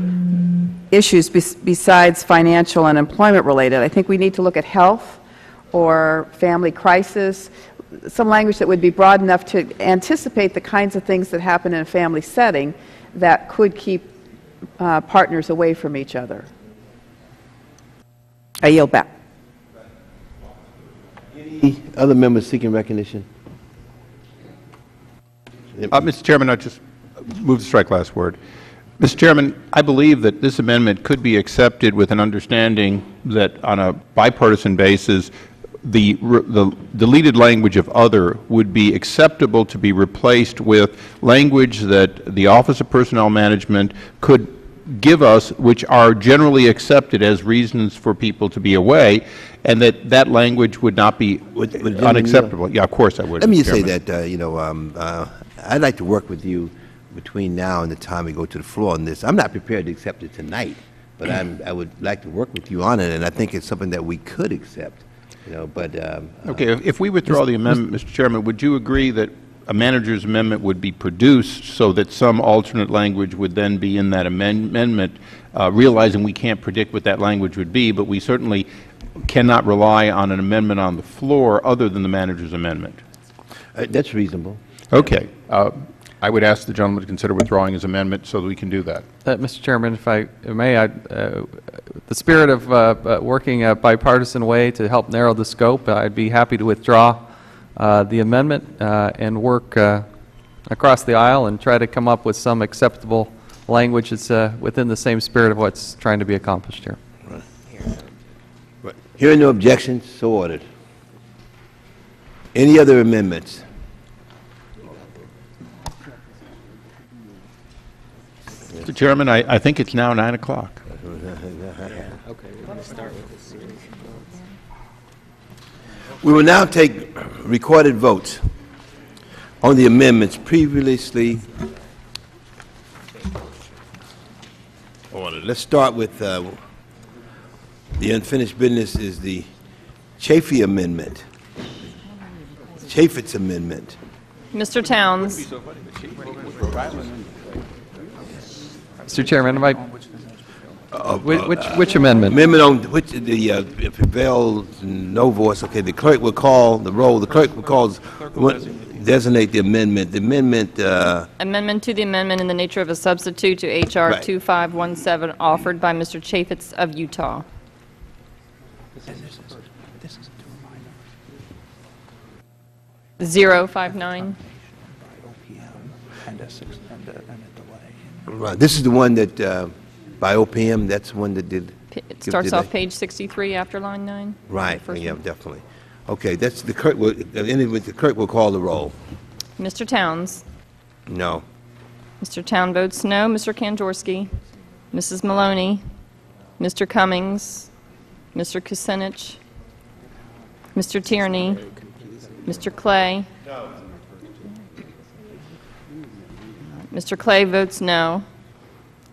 issues besides financial and employment related. I think we need to look at health or family crisis, some language that would be broad enough to anticipate the kinds of things that happen in a family setting that could keep partners away from each other. I yield back. Any other members seeking recognition? Mr. Chairman, I just move to strike last word. Mr. Chairman, I believe that this amendment could be accepted with an understanding that on a bipartisan basis, the deleted language of other would be acceptable to be replaced with language that the Office of Personnel Management could give us, which are generally accepted as reasons for people to be away, and that language would not be unacceptable. Yeah, of course I would. Let me Mr. just say Chairman. that, I'd like to work with you between now and the time we go to the floor on this. I'm not prepared to accept it tonight, but I would like to work with you on it, and I think it's something that we could accept, but... Okay, if we withdraw the amendment, Mr. Chairman, would you agree that a manager's amendment would be produced so that some alternate language would then be in that amendment, realizing we can't predict what that language would be, but we certainly cannot rely on an amendment on the floor other than the manager's amendment? That's reasonable. Okay. I would ask the gentleman to consider withdrawing his amendment so that we can do that. Mr. Chairman, if I may, the spirit of working a bipartisan way to help narrow the scope, I'd be happy to withdraw the amendment and work across the aisle and try to come up with some acceptable language that's within the same spirit of what's trying to be accomplished here. Right. Hearing no objections, so ordered. Any other amendments? Mr. Chairman, I think it's now 9 o'clock. We will now take recorded votes on the amendments previously ordered. Let's start with the unfinished business is the Chaffetz amendment. Chaffetz amendment. Mr. Towns. Mr. Chairman, which amendment? Amendment on which if it prevails, no voice. Okay, the clerk will call the roll. The clerk will designate the amendment. The amendment. Amendment to the amendment in the nature of a substitute to H.R. 2517 offered by Mr. Chaffetz of Utah. 059. Right. This is the one that by OPM. That's the one that did. It starts off page 63 after line 9. Right. Yeah, definitely. Okay. That's the clerk. The clerk will call the roll. Mr. Towns. No. Mr. Town votes no. Mr. Kanjorski. Mrs. Maloney. Mr. Cummings. Mr. Kucinich. Mr. Tierney. Mr. Clay. No. Mr. Clay votes no.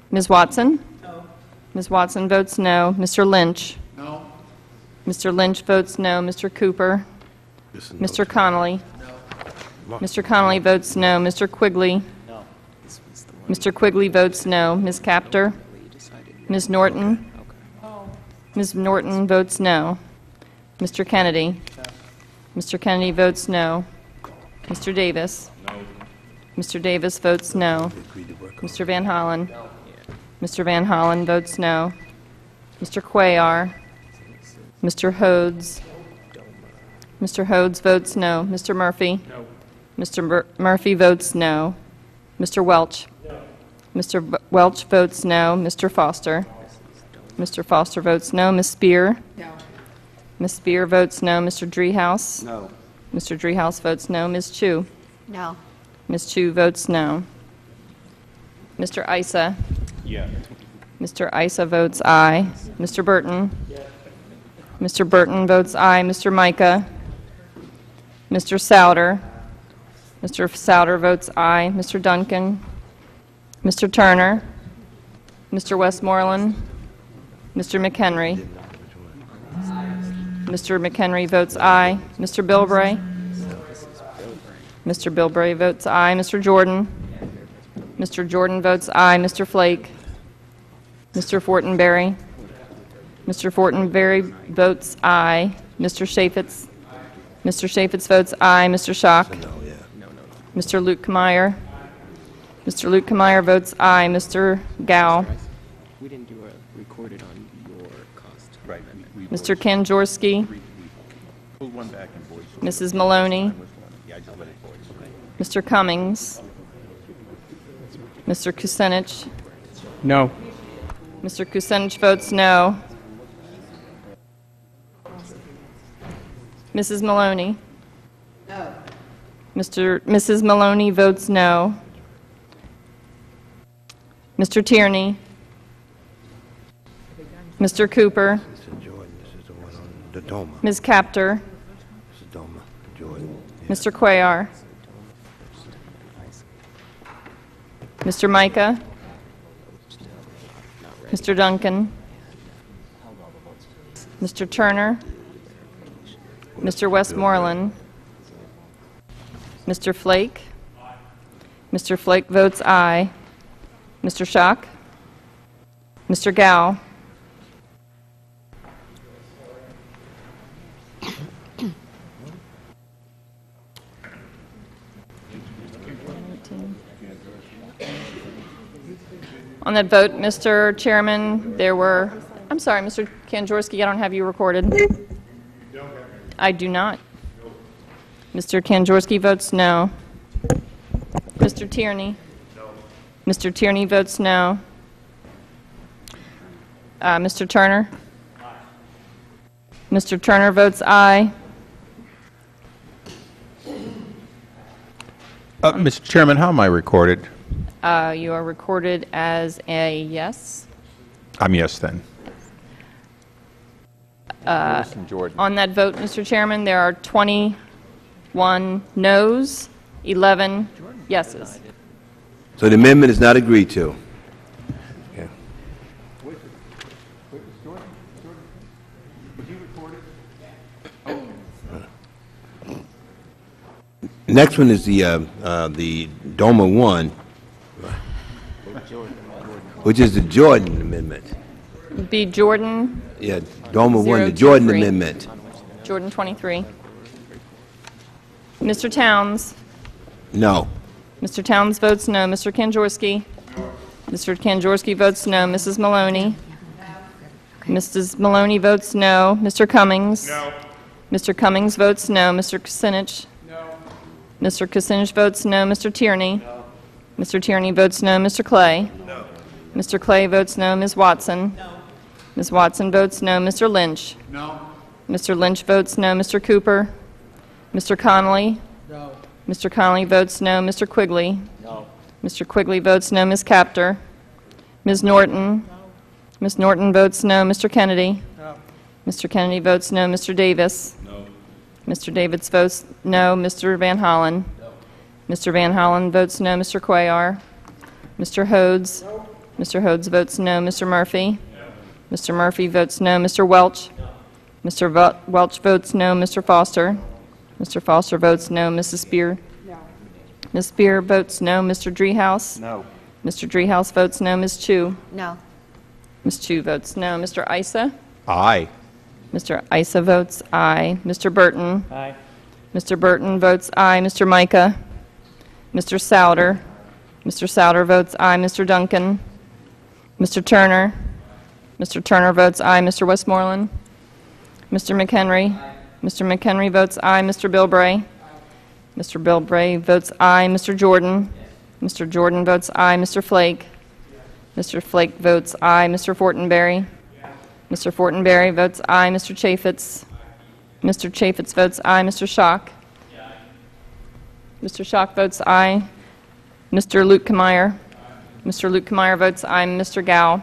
Ms. Watson? No. Ms. Watson votes no. Mr. Lynch? No. Mr. Lynch votes no. Mr. Cooper? Mr. Connolly? No. Mr. Connolly votes no. Mr. Quigley? No. Mr. Quigley votes no. Ms. Capter? Ms. Norton? Ms. Norton votes no. Mr. Kennedy? Mr. Kennedy votes no. Mr. Davis? No. Mr. Davis votes no. Mr. Van Hollen? No. Mr. Van Hollen votes no. Mr. Cuellar? Mr. Hodes? Mr. Hodes votes no. Mr. Murphy? No. Mr. Murphy votes no. Mr. Welch? No. Mr. Welch votes no. Mr. Foster? Mr. Foster votes no. Ms. Spear? No. Ms. Spear votes no. Mr. Driehaus? No. Mr. Driehaus votes no. Ms. Chu? No. Ms. Chu votes no. Mr. Issa? Yes. Mr. Issa votes aye. Mr. Burton? Yes. Mr. Burton votes aye. Mr. Micah? Mr. Souter? Mr. Souter votes aye. Mr. Duncan? Mr. Turner? Mr. Westmoreland? Mr. McHenry? Mr. McHenry votes aye. Mr. Bilbray? Mr. Bilbray votes aye. Mr. Jordan? Mr. Jordan votes aye. Mr. Flake? Mr. Fortenberry? Mr. Fortenberry votes aye. Mr. Chaffetz? Mr. Chaffetz votes aye. Mr. Schock? Mr. Luke Meyer? Mr. Luke Meyer votes aye. Mr. Gao? We didn't do a recorded on your cost. Right. Mr. Kanjorski? Mrs. Maloney? Mr. Cummings? Mr. Kucinich? No. Mr. Kucinich votes no. Mrs. Maloney? No. Mrs. Maloney votes no. Mr. Tierney? Mr. Cooper? The Doma. Ms. Capter? Doma, Jordan. Mr. Cuellar? Mr. Micah? Mr. Duncan? Mr. Turner? Mr. Westmoreland? Mr. Flake? Mr. Flake votes aye. Mr. Schock? Mr. Gao? On that vote, Mr. Chairman, there were, I'm sorry, Mr. Kanjorski, I don't have you recorded. I do not. Mr. Kanjorski votes no. Mr. Tierney? No. Mr. Tierney votes no. Mr. Turner? Aye. Mr. Turner votes aye. Mr. Chairman, how am I recorded? You are recorded as a yes. I'm yes, then. On that vote, Mr. Chairman, there are 21 noes, 11 yeses. So the amendment is not agreed to. Okay. Next one is the DOMA 1, which is the Jordan Amendment. Be Jordan. Yeah, DOMA 1, the Jordan 023. Amendment. Jordan 23. Mr. Towns. No. Mr. Towns votes no. Mr. Kanjorski. Mr. Kanjorski votes no. Mrs. Maloney. Mrs. Maloney votes no. Mr. Cummings. No. Mr. Cummings votes no. Mr. Kucinich. No. Mr. Kucinich votes no. Mr. Tierney. No. Mr. Tierney votes no. Mr. Clay. No. Mr. Clay votes no. Ms. Watson. No. Ms. Watson votes no. Mr. Lynch. No. Mr. Lynch votes no. Mr. Cooper. Mr. Connolly. No. Mr. Connolly votes no. Mr. Quigley. No. Mr. Quigley votes no. Ms. Capter. Ms. Norton. No. Ms. Norton votes no. Mr. Kennedy. No. Mr. Kennedy votes no. Mr. Davis. No. Mr. Davis votes no. Mr. Van Hollen. No. Mr. Van Hollen votes no. Mr. Cuellar. Mr. Hodes. No. Mr. Hodes votes no. Mr. Murphy. No. Mr. Murphy votes no. Mr. Welch. No. Mr. Welch votes no. Mr. Foster. Mr. Foster votes no. Mrs. Spear. No. Ms. Spear votes no. Mr. Driehaus. No. Mr. Driehaus votes no. Ms. Chu. No. Ms. Chu votes no. Mr. Issa. Aye. Mr. Issa votes aye. Mr. Burton. Aye. Mr. Burton votes aye. Mr. Micah. Mr. Souter. Mr. Souter votes aye. Mr. Duncan. Mr. Turner. Mr. Turner votes aye. Mr. Westmoreland. Mr. McHenry. Aye. Mr. McHenry votes aye. Mr. Bilbray. Mr. Bilbray votes aye. Mr. Jordan. Mr. Jordan votes aye. Mr. Flake. Mr. Flake votes aye. Mr. Fortenberry. Mr. Fortenberry votes aye. Mr. Chaffetz. Mr. Chaffetz votes aye. Mr. Schock. Mr. Schock votes aye. Mr. Luke Kameyer. Mr. Luke Kameyer votes aye. Mr. Gao.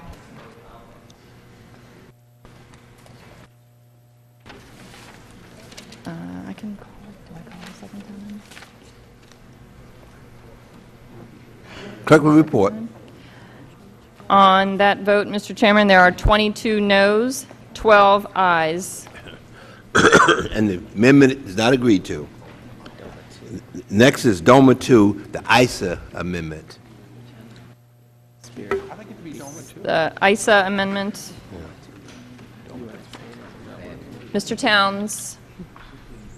I can call. Do I call a second time? Clerk will report. On that vote, Mr. Chairman, there are 22 noes, 12 ayes. And the amendment is not agreed to. Next is DOMA 2, the ISA amendment. The ISA amendment. Mr. Towns.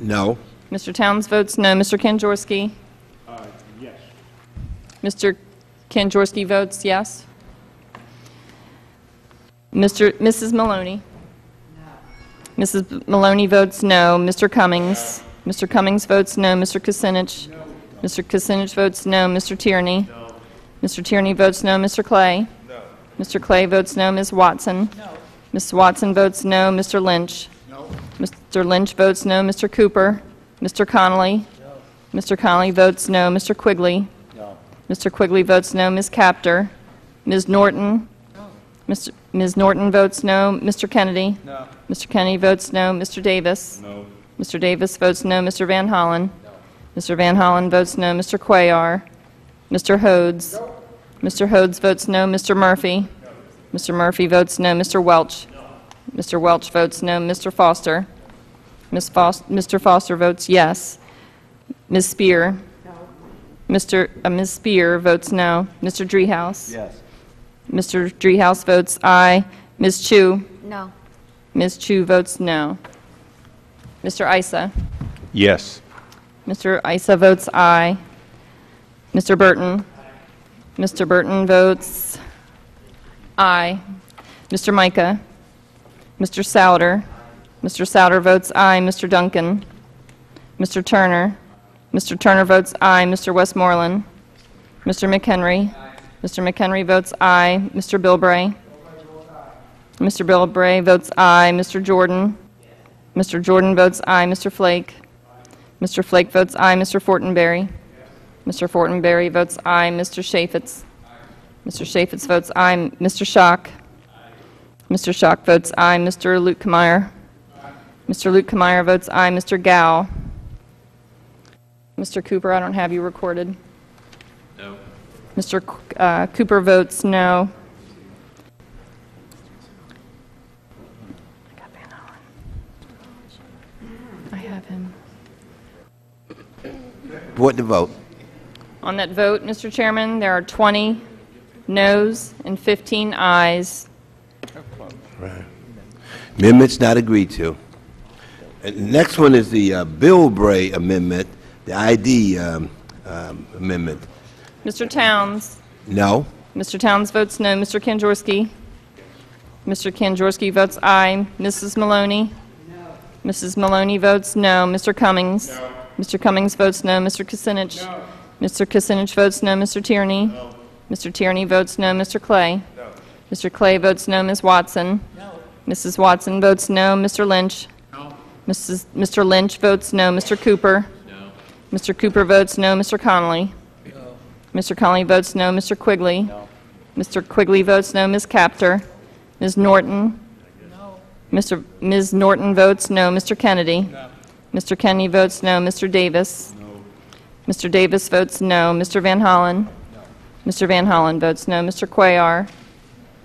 No. Mr. Towns votes no. Mr. Kanjorski. Yes. Mr. Kanjorski votes yes. Mrs. Maloney. No. Mrs. Maloney votes no. Mr. Cummings. No. Mr. Cummings votes no. Mr. Kucinich. No. Mr. Kucinich votes no. Mr. Tierney. No. Mr. Tierney votes no. Mr. Clay. No. Mr. Clay votes no. Ms. Watson. No. Ms. Watson votes no. Mr. Lynch. No. Mr. Lynch votes no. Mr. Cooper? Mr. Connolly? No. Mr. Connolly votes no. Mr. Quigley? No. Mr. Quigley votes no. Ms. Capter? Ms. Norton? No. Ms. Norton votes no. Mr. Kennedy? No. Mr. Kennedy votes no. Mr. Davis? No. Mr. Davis votes no. Mr. Van Hollen? No. Mr. Van Hollen votes no. Mr. Cuellar? Mr. Hodes? No. Mr. Hodes votes no. Mr. Murphy? No. Mr. Murphy votes no. Mr. Welch? No. Mr. Welch votes no. Mr. Foster? Mr. Foster votes yes. Ms. Spear? No. Ms. Spear votes no. Mr. Driehaus? Yes. Mr. Driehaus votes aye. Ms. Chu? No. Ms. Chu votes no. Mr. Issa? Yes. Mr. Issa votes aye. Mr. Burton? Mr. Burton votes aye. Mr. Micah? Mr. Souter? Mr. Souter votes aye. Mr. Duncan? Mr. Turner? Mr. Turner votes aye. Mr. Westmoreland? Mr. McHenry? Mr. McHenry votes aye. Mr. Bilbray? Mr. Bilbray votes aye. Mr. Jordan? Mr. Jordan votes aye. Mr. Flake? Mr. Flake votes aye. Mr. Fortenberry? Mr. Fortenberry votes aye. Mr. Chaffetz? Mr. Chaffetz votes aye. Mr. Schock? Mr. Schock votes aye. Mr. Lukemeyer? Mr. Lukemeyer votes aye. Mr. Gow? Mr. Cooper, I don't have you recorded. No. Mr. Cooper votes no. I have him. What to vote? On that vote, Mr. Chairman, there are 20 noes and 15 ayes. Right. Amendment's not agreed to. And the next one is the Bilbray amendment, the ID amendment. Mr. Towns? No. Mr. Towns votes no. Mr. Kanjorski? Mr. Kanjorski votes aye. Mrs. Maloney? No. Mrs. Maloney votes no. Mr. Cummings? No. Mr. Cummings votes no. Mr. Kucinich? No. Mr. Kucinich votes no. Mr. Tierney? No. Mr. Tierney votes no. Mr. Clay? No. Mr. Clay votes no. Ms. Watson? No. Mrs. Watson votes no. Mr. Lynch? No. Mr. Lynch votes no. Mr. Cooper? No. Mr. Cooper votes no. Mr. Connolly? No. Mr. Connolly votes no. Mr. Quigley? No. Mr. Quigley votes no. Ms. Capter? Ms. Norton? No. Ms. Norton votes no. Mr. Kennedy? No. Mr. Kennedy votes no. Mr. Davis? No. Mr. Davis votes no. Mr. Van Hollen? No. Mr. Van Hollen votes no. Mr. Cuellar?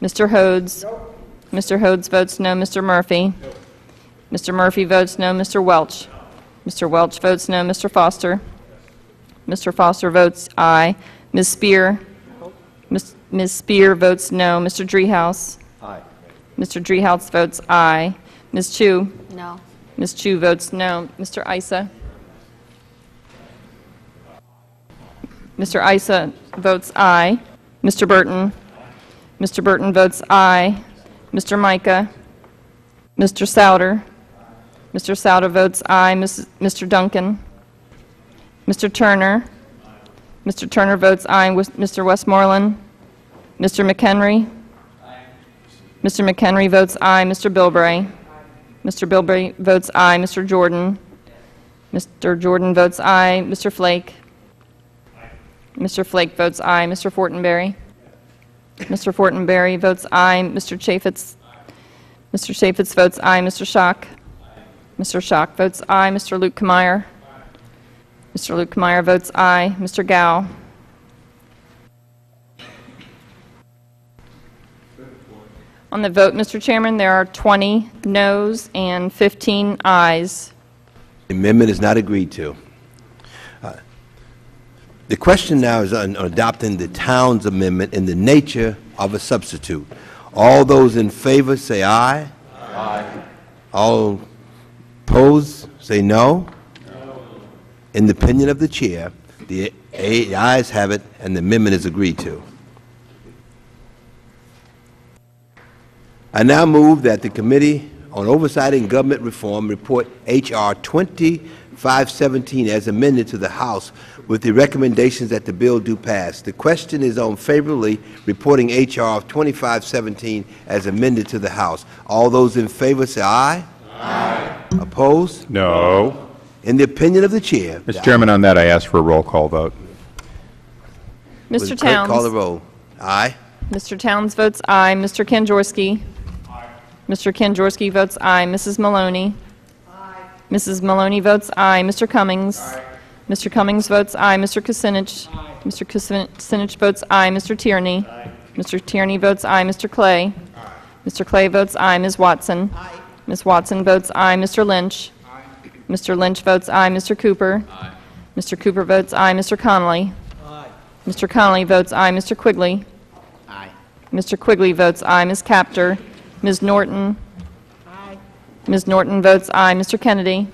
Mr. Hodes? No. Mr. Hodes votes no. Mr. Murphy? No. Mr. Murphy votes no. Mr. Welch? No. Mr. Welch votes no. Mr. Foster? Mr. Foster votes aye. Ms. Spear? Ms. Spear votes no. Mr. Driehaus? Aye. Mr. Driehaus votes aye. Ms. Chu? No. Ms. Chu votes no. Mr. Issa? Mr. Issa votes aye. Mr. Burton? Mr. Burton votes aye. Mr. Micah? Mr. Souter? Mr. Souter votes aye. Mr. Duncan? Mr. Turner? Mr. Turner votes aye. Mr. Westmoreland? Mr. McHenry? Mr. McHenry votes aye. Mr. Bilbray? Mr. Bilbray votes aye. Mr. Jordan? Mr. Jordan votes aye. Mr. Flake? Mr. Flake votes aye. Mr. Fortenberry? Mr. Fortenberry votes aye. Mr. Chaffetz? Mr. Chaffetz votes aye. Mr. Schock? Mr. Schock votes aye. Mr. Lukemeyer? Mr. Lukemeyer votes aye. Mr. Gow? On the vote, Mr. Chairman, there are 20 noes and 15 ayes. The amendment is not agreed to. The question now is on adopting the Towns amendment in the nature of a substitute. All those in favor say aye. Aye. All opposed say no. No. In the opinion of the chair, the ayes have it and the amendment is agreed to. I now move that the Committee on Oversight and Government Reform report H.R. 2517 as amended to the House with the recommendations that the bill do pass. The question is on favorably reporting H.R. 2517 as amended to the House. All those in favor say aye. Aye. Opposed? No. In the opinion of the chair. Mr. Chairman, on that, I ask for a roll call vote. Will Mr. the clerk call the Towns. roll? Aye. Mr. Towns votes aye. Mr. Kanjorski. Mr. Kanjorski votes aye. Mrs. Maloney. Mrs. Maloney votes aye. Mr. Cummings. Mr. Cummings votes aye. Mr. Kucinich. Mr. Kucinich votes aye. Mr. Tierney. Mr. Tierney votes aye. Mr. Clay. Mr. Clay votes aye. Ms. Watson. Ms. Watson votes aye. Mr. Lynch. Mr. Lynch votes aye. Mr. Cooper. Mr. Cooper votes aye. Mr. Connolly. Mr. Connolly votes aye. Mr. Quigley. Mr. Quigley votes aye. Ms. Capter. Ms. Norton. Ms. Norton votes aye. Mr. Kennedy.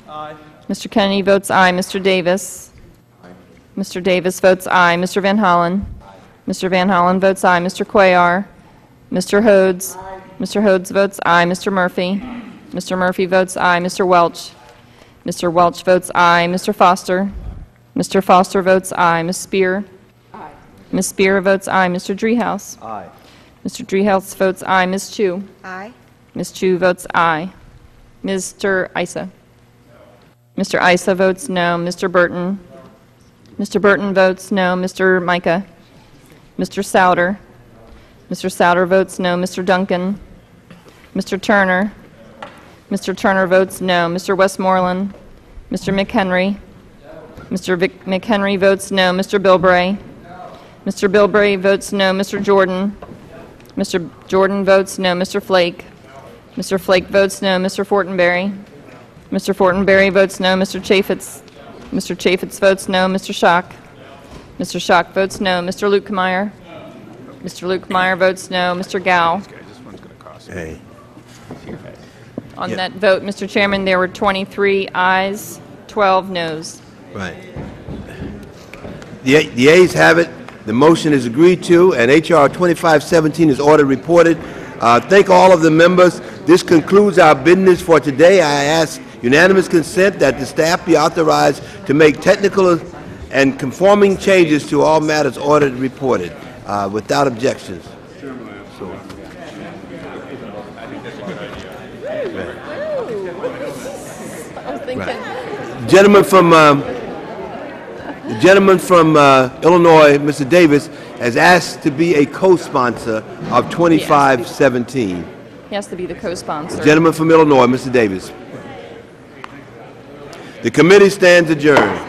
Mr. Kennedy votes aye. Mr. Davis. Mr. Davis votes aye. Mr. Van Hollen. Mr. Van Hollen votes aye. Mr. Cuellar. Mr. Hodes. Mr. Hodes votes aye. Mr. Murphy. Mr. Murphy votes aye. Mr. Welch. Mr. Welch votes aye. Mr. Foster. Mr. Foster votes aye. Ms. Spear. Ms. Spear votes aye. Mr. Driehaus. Aye. Mr. Driehaus votes aye. Ms. Chu. Aye. Ms. Chu votes aye. Mr. Issa. Mr. Issa votes no. Mr. Burton. Mr. Burton votes no. Mr. Micah. Mr. Souter. Mr. Souter votes no. Mr. Duncan. Mr. Turner. Mr. Turner votes no. Mr. Westmoreland. Mr. McHenry. Mr. McHenry votes no. Mr. Bilbray. Mr. Bilbray votes no. Mr. Jordan. Mr. Jordan votes no. Mr. Flake. Mr. Flake votes no. Mr. Fortenberry. Mr. Fortenberry votes no. Mr. Chaffetz. Mr. Chaffetz votes no. Mr. Schock. Mr. Schock votes no. Mr. Lukemeyer. Mr. Lukemeyer votes no. Mr. Gao. Hey. On that vote, Mr. Chairman, there were 23 ayes, 12 noes. Right. The ayes have it. The motion is agreed to, and H.R. 2517 is ordered reported. Thank all of the members. This concludes our business for today. I ask unanimous consent that the staff be authorized to make technical and conforming changes to all matters ordered reported without objections. The gentleman from Illinois, Mr. Davis, has asked to be a co-sponsor of 2517. He has to be the co-sponsor. The gentleman from Illinois, Mr. Davis. The committee stands adjourned.